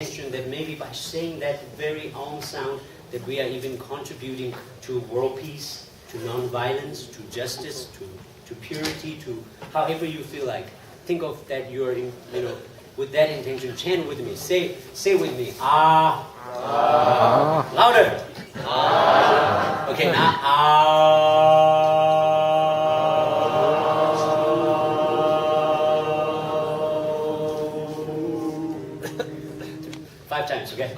that maybe by saying that very own sound that we are even contributing to world peace, to non-violence, to justice, to purity, to however you feel like. Think of that you're in, with that intention. Chant with me. Say with me. Ah. Ah. Louder. Ah. Okay, now ah. 5 times, okay?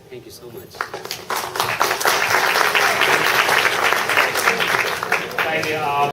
Thank you so much.